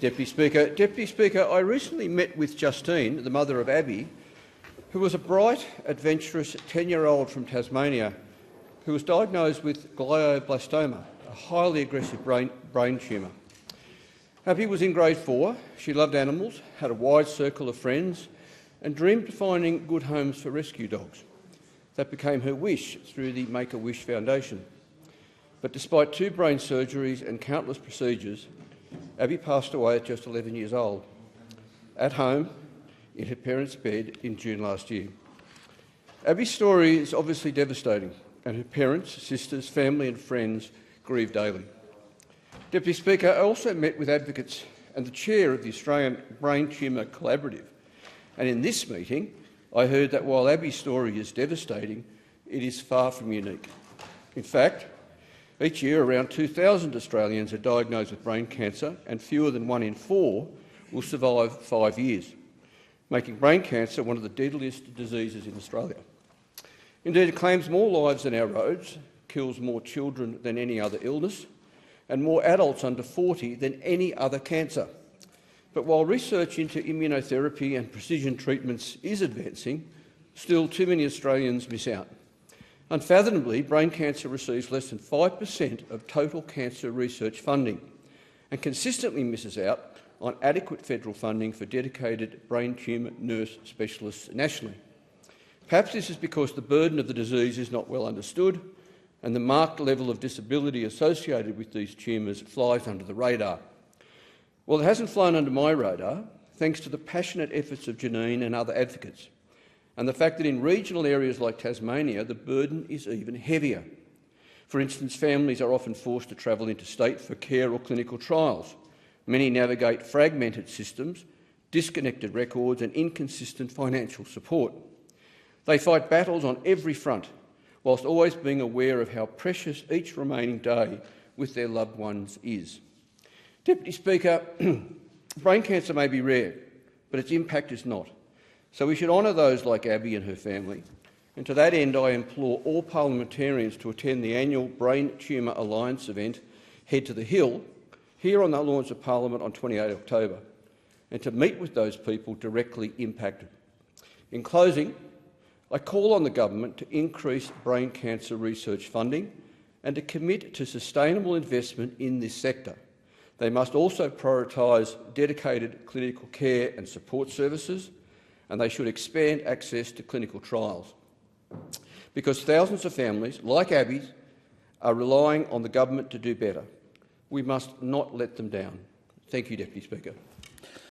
Deputy Speaker. Deputy Speaker, I recently met with Justine, the mother of Abby, who was a bright, adventurous 10-year-old from Tasmania who was diagnosed with glioblastoma, a highly aggressive brain tumour. Abby was in grade 4. She loved animals, had a wide circle of friends and dreamed of finding good homes for rescue dogs. That became her wish through the Make-A-Wish Foundation. But despite 2 brain surgeries and countless procedures, Abby passed away at just 11 years old, at home in her parents' bed in June last year. Abby's story is obviously devastating, and her parents, sisters, family and friends grieve daily. Deputy Speaker, I also met with advocates and the chair of the Australian Brain Tumour Collaborative, and in this meeting I heard that while Abby's story is devastating, it is far from unique. In fact, each year around 2,000 Australians are diagnosed with brain cancer, and fewer than 1 in 4 will survive 5 years, making brain cancer one of the deadliest diseases in Australia. Indeed, it claims more lives than our roads, kills more children than any other illness, and more adults under 40 than any other cancer. But while research into immunotherapy and precision treatments is advancing, still too many Australians miss out. Unfathomably, brain cancer receives less than 5% of total cancer research funding and consistently misses out on adequate federal funding for dedicated brain tumour nurse specialists nationally. Perhaps this is because the burden of the disease is not well understood and the marked level of disability associated with these tumours flies under the radar. Well, it hasn't flown under my radar, thanks to the passionate efforts of Janine and other advocates, and the fact that in regional areas like Tasmania the burden is even heavier. For instance, families are often forced to travel interstate for care or clinical trials. Many navigate fragmented systems, disconnected records and inconsistent financial support. They fight battles on every front, whilst always being aware of how precious each remaining day with their loved ones is. Deputy Speaker, brain cancer may be rare, but its impact is not. So we should honour those like Abby and her family. And to that end, I implore all parliamentarians to attend the annual Brain Tumour Alliance event, Head to the Hill, here on the launch of Parliament on 28 October, and to meet with those people directly impacted. In closing, I call on the government to increase brain cancer research funding and to commit to sustainable investment in this sector. They must also prioritise dedicated clinical care and support services, and they should expand access to clinical trials. Because thousands of families, like Abby's, are relying on the government to do better. We must not let them down. Thank you, Deputy Speaker.